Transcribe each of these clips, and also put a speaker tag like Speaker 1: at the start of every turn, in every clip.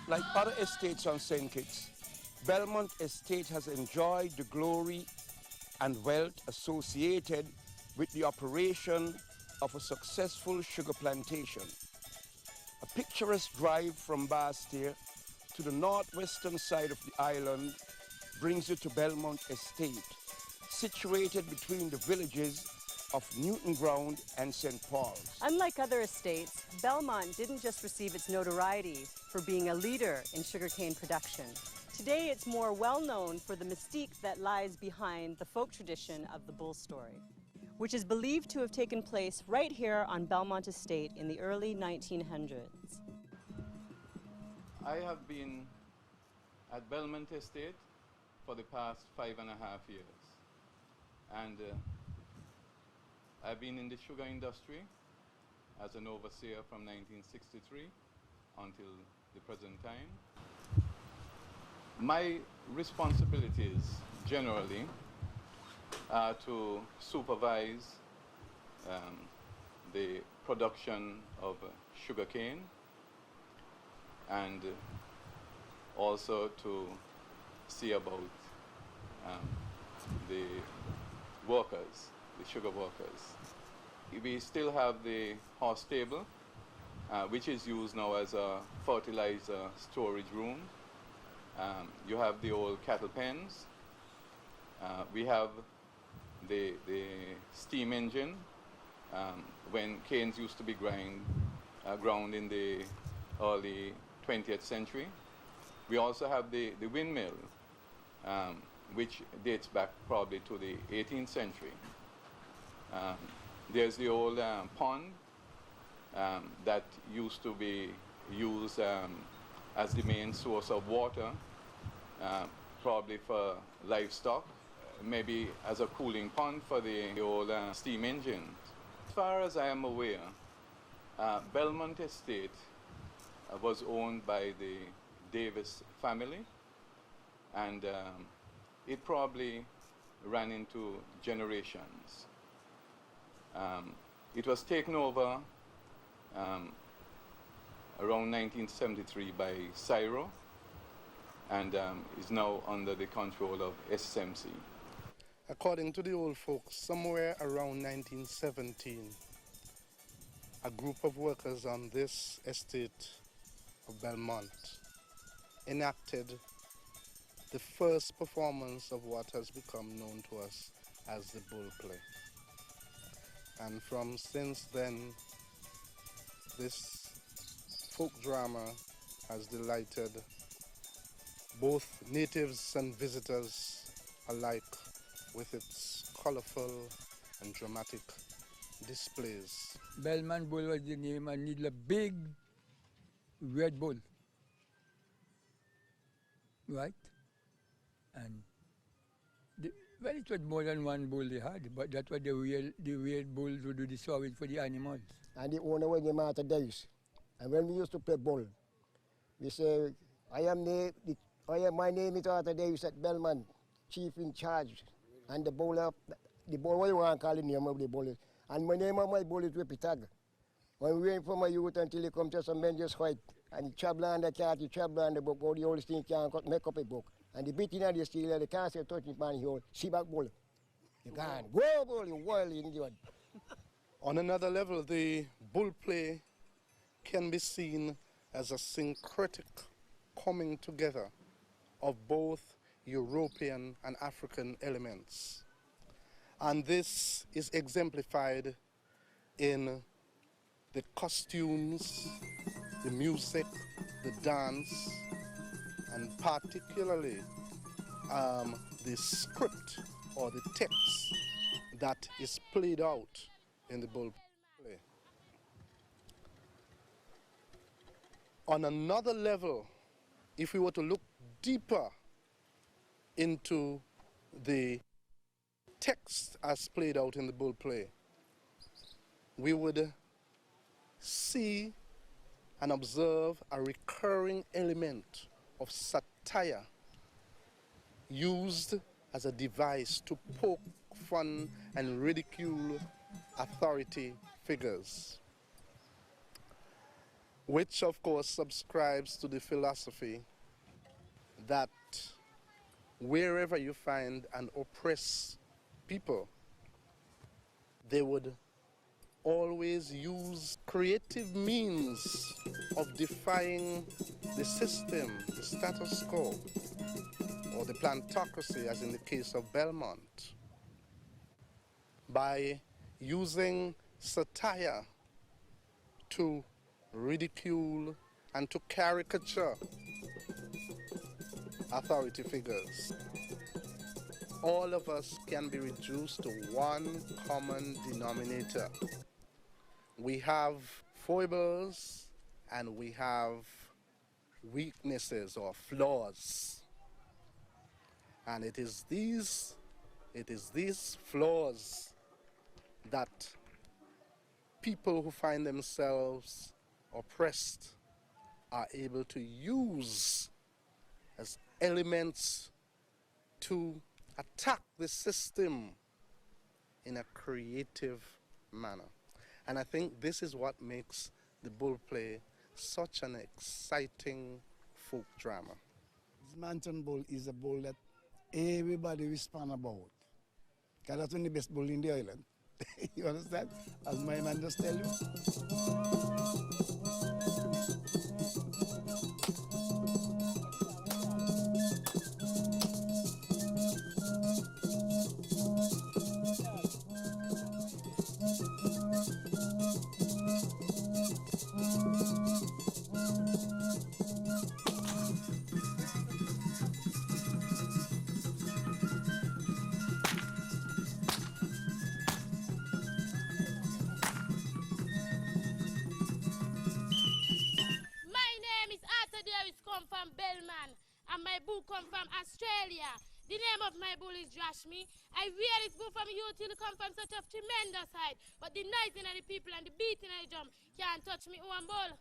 Speaker 1: Like other estates on St. Kitts, Belmont Estate has enjoyed the glory and wealth associated with the operation of a successful sugar plantation. A picturesque drive from Bastia to the northwestern side of the island brings you to Belmont Estate, situated between the villages of Newton Ground and St. Paul's.
Speaker 2: Unlike other estates, Belmont didn't just receive its notoriety for being a leader in sugarcane production. Today it's more well known for the mystique that lies behind the folk tradition of the bull story, which is believed to have taken place right here on Belmont Estate in the early 1900s.
Speaker 3: I have been at Belmont Estate for the past 5.5 years, and I've been in the sugar industry as an overseer from 1963 until the present time. My responsibilities generally are to supervise the production of sugarcane and also to see about the workers, the sugar workers. We still have the horse stable, which is used now as a fertilizer storage room. You have the old cattle pens. We have the steam engine when canes used to be ground in the early 20th century. We also have the windmill, which dates back probably to the 18th century. There's the old pond that used to be used as the main source of water, probably for livestock, maybe as a cooling pond for the old steam engine. As far as I am aware, Belmont Estate was owned by the Davis family, and it probably ran into generations. It was taken over around 1973 by Cairo and is now under the control of SMC.
Speaker 4: According to the old folks, somewhere around 1917, a group of workers on this estate of Belmont enacted the first performance of what has become known to us as the bull play. And since then, this folk drama has delighted both natives and visitors alike with its colorful and dramatic displays.
Speaker 5: Belmont Bull was the name, and need a big red bull, right? And well, it was more than one bull they had, but that was the real bulls who do the sowing for the animals.
Speaker 6: And the owner was named Arthur Davis. And when we used to play bull, we say, my name is Arthur Davis at Belmont, chief in charge. And the bull, what you want to call the name of the bull? And my name of my bull is Whippitag. When we went from a youth until he come to some men just fight, and he travel on the cat, he travel on the book, all the old thing can't make up a book. And the beating of the steel, they can't say touching pan, he hold, see back bull. You can't, go bull, you wild Indian.
Speaker 4: On another level, the bull play can be seen as a syncretic coming together of both European and African elements. And this is exemplified in the costumes, the music, the dance, and particularly the script or the text that is played out in the bull play. On another level, if we were to look deeper into the text as played out in the bull play, we would see and observe a recurring element of satire used as a device to poke fun and ridicule authority figures. which of course subscribes to the philosophy that wherever you find an oppressed people, they would always use creative means of defying the system, the status quo, or the plantocracy, as in the case of Belmont, by using satire to ridicule and to caricature authority figures. All of us can be reduced to one common denominator. We have foibles and we have weaknesses or flaws. And it is these flaws that people who find themselves oppressed are able to use as elements to attack the system in a creative manner. And I think this is what makes the bull play such an exciting folk drama.
Speaker 7: This mountain bull is a bull that everybody respond about. Because that's one of the best bull in the island. You understand? As my man just tell you.
Speaker 8: Come from Belmont and my bull come from Australia. The name of my bull is Josh Me. I wear this bull from you till it come from such a tremendous height. But the noising of the people and the beating of the drum can't touch me one bull.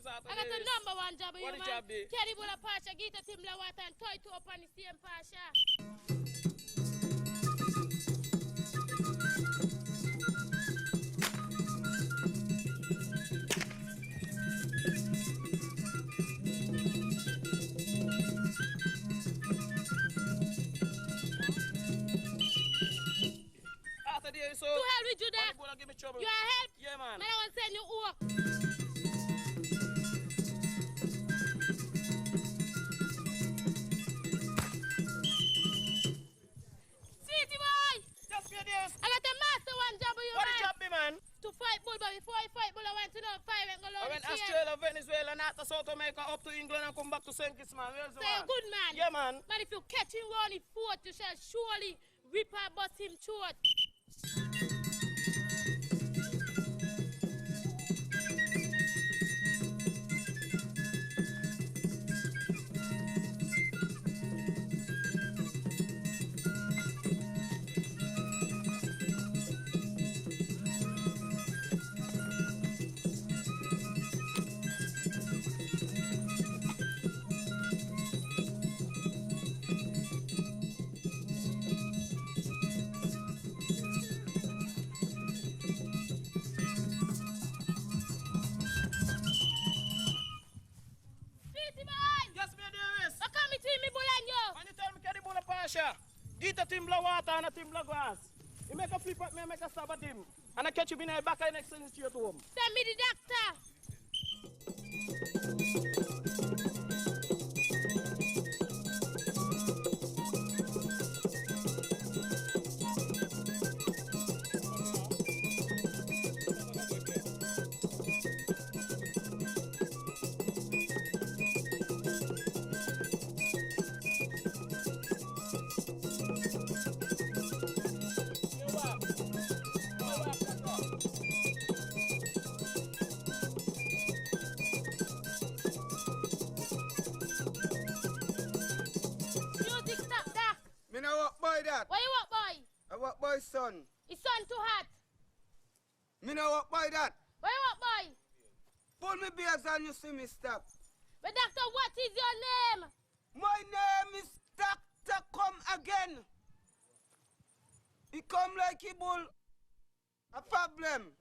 Speaker 8: I got the number one job, you man. Carry bull a pasha, get a timber water and toy to up on the same pasha.
Speaker 9: After the so.
Speaker 8: To hell with you that.
Speaker 9: Give me trouble.
Speaker 8: You are help?
Speaker 9: Yeah, man.
Speaker 8: I want to send you work. I got a master one job, you
Speaker 9: what man. What job, me, man?
Speaker 8: To fight bull, but before I fight bull, I want to know if I ain't going to
Speaker 9: I went Australia, Venezuela, not to South America, up to England and come back to St. Kitts, man. Where's the
Speaker 8: one? Good man.
Speaker 9: Yeah, man.
Speaker 8: But if you catch him round the foot, you shall surely rip and bust him throat.
Speaker 9: Get a timber water and a timber grass. You make a flip at me and make a stab at him. And I catch you in the back and next thing straight to home.
Speaker 8: Send me the doctor.
Speaker 10: That.
Speaker 8: What you want, boy?
Speaker 10: I walk by son.
Speaker 8: His son too hot.
Speaker 10: Me no walk by that.
Speaker 8: Where you at, boy?
Speaker 10: Pull me beers and you see me stop.
Speaker 8: But doctor, what is your name?
Speaker 10: My name is Doctor Come Again. He come like he bull. A problem.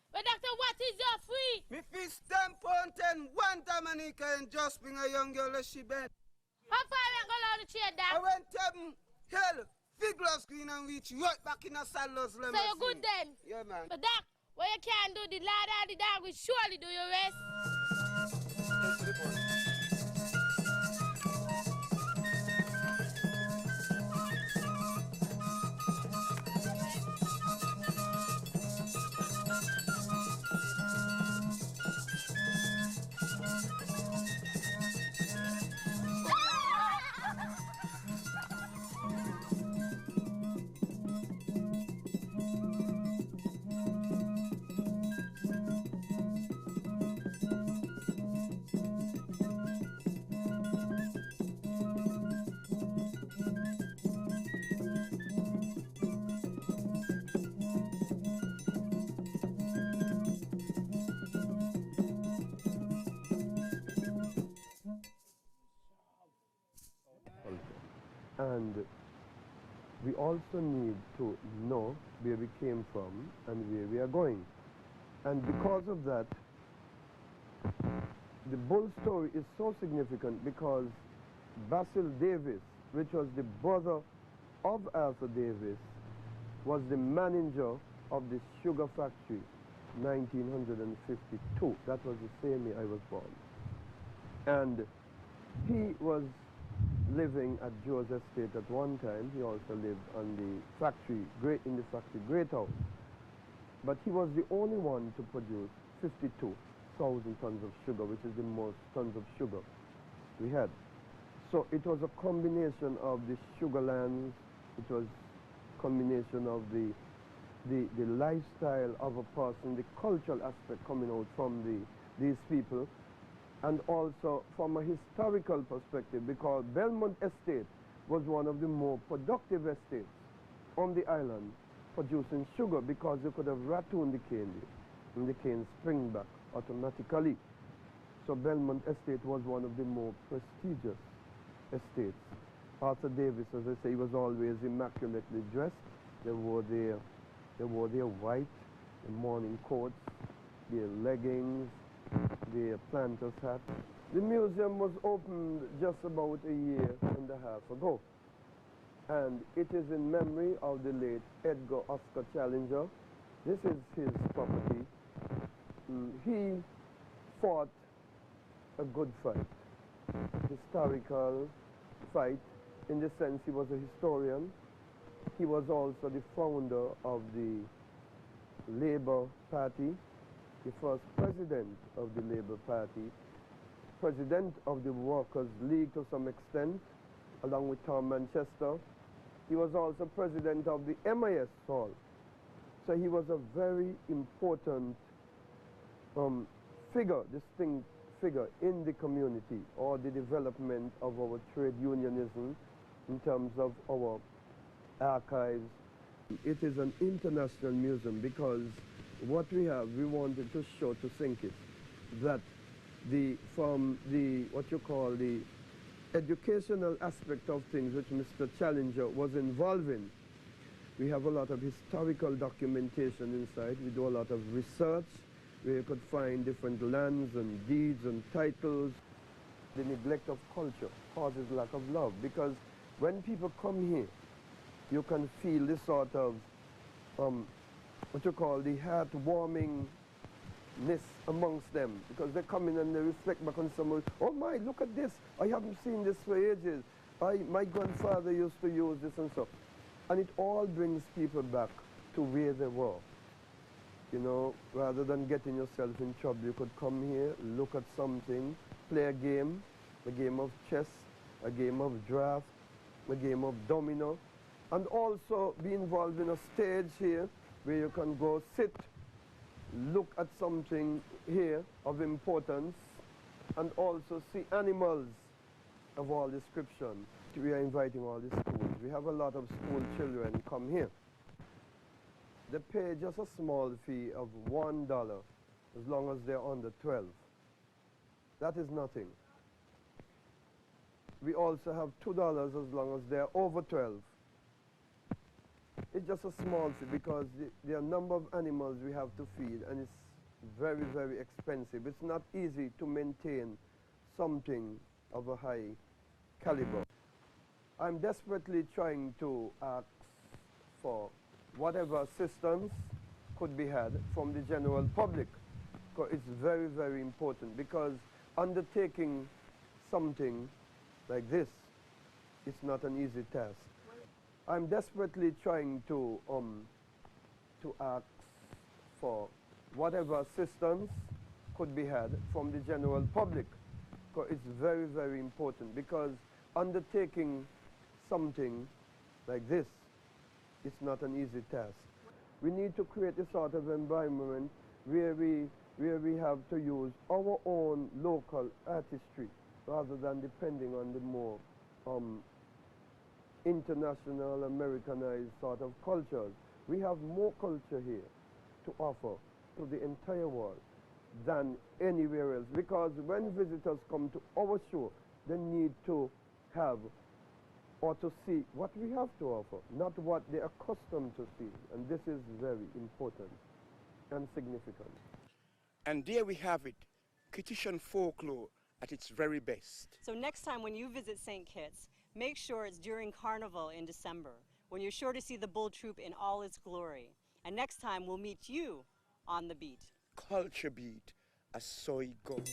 Speaker 8: But doctor, what is your fee?
Speaker 10: Me fee £10.10 one time and he can just bring a young girl as she bed.
Speaker 8: How far you go down the chair, doc?
Speaker 10: I went hell, figure screen and reach right back in a saddler's lemon.
Speaker 8: So you're good then?
Speaker 10: Yeah, man.
Speaker 8: But doc, what you can't do, the lad and the dog will surely do your rest.
Speaker 1: And we also need to know where we came from and where we are going. And because of that, the bull story is so significant because Basil Davis, which was the brother of Arthur Davis, was the manager of the sugar factory 1952. That was the same year I was born. And he was living at Joe's estate at one time. He also lived on the factory, in the factory Great House. But he was the only one to produce 52,000 tons of sugar, which is the most tons of sugar we had. So it was a combination of the sugar lands, it was a combination of the lifestyle of a person, the cultural aspect coming out from these people, and also from a historical perspective, because Belmont Estate was one of the more productive estates on the island producing sugar, because you could have rattooned the cane and the cane spring back automatically. So Belmont Estate was one of the more prestigious estates. Arthur Davis, as I say, he was always immaculately dressed. They wore their white, their morning coats, their leggings, their planter's hat. The museum was opened just about a year and a half ago. And it is in memory of the late Edgar Oscar Challenger. This is his property. He fought a good fight, historical fight, in the sense he was a historian. He was also the founder of the Labour Party, the first president of the Labour Party, president of the Workers' League to some extent, along with Tom Manchester. He was also president of the MIS Hall. So he was a very important figure, distinct figure in the community, or the development of our trade unionism in terms of our archives. It is an international museum because what we have, we wanted to show to Sinkis that from what you call the educational aspect of things which Mr. Challenger was involved in, we have a lot of historical documentation inside. We do a lot of research where you could find different lands and deeds and titles. The neglect of culture causes lack of love, because when people come here, you can feel this sort of what you call the heartwarmingness amongst them, because they come in and they reflect back on someone. Oh my, look at this, I haven't seen this for ages. My grandfather used to use this and so. And it all brings people back to where they were. You know, rather than getting yourself in trouble, you could come here, look at something, play a game of chess, a game of draft, a game of domino, and also be involved in a stage here where you can go sit, look at something here of importance, and also see animals of all description. We are inviting all the schools. We have a lot of school children come here. They pay just a small fee of $1
Speaker 11: as long as they're under 12. That is nothing. We also have $2 as long as they're over 12. It's just a small fee because there are a number of animals we have to feed, and it's very, very expensive. It's not easy to maintain something of a high caliber. I'm desperately trying to ask for whatever assistance could be had from the general public. It's very, very important, because undertaking something like this, it's not an easy task. I'm desperately trying to ask for whatever assistance could be had from the general public. It's very, very important, because undertaking something like this, it's not an easy task. We need to create a sort of environment where we have to use our own local artistry rather than depending on the more international, Americanized sort of cultures. We have more culture here to offer to the entire world than anywhere else, because when visitors come to our show, they need to have or to see what we have to offer, not what they're accustomed to see. And this is very important and significant.
Speaker 1: And there we have it, Kittitian folklore at its very best.
Speaker 2: So next time when you visit St. Kitts, make sure it's during Carnival in December, when you're sure to see the bull troop in all its glory. And next time we'll meet you on the beat.
Speaker 1: Culture beat, as so it goes.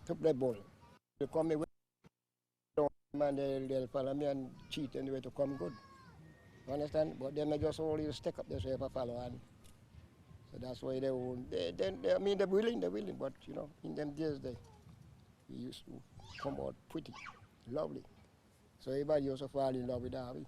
Speaker 6: To play ball. They come away, man, they'll follow me and cheat anyway to come good. You understand? But they may just only stick up themselves and follow on. So that's why they won't. I mean, they're willing, but you know, in them days, we used to come out pretty, lovely. So everybody used to fall in love with Harvey.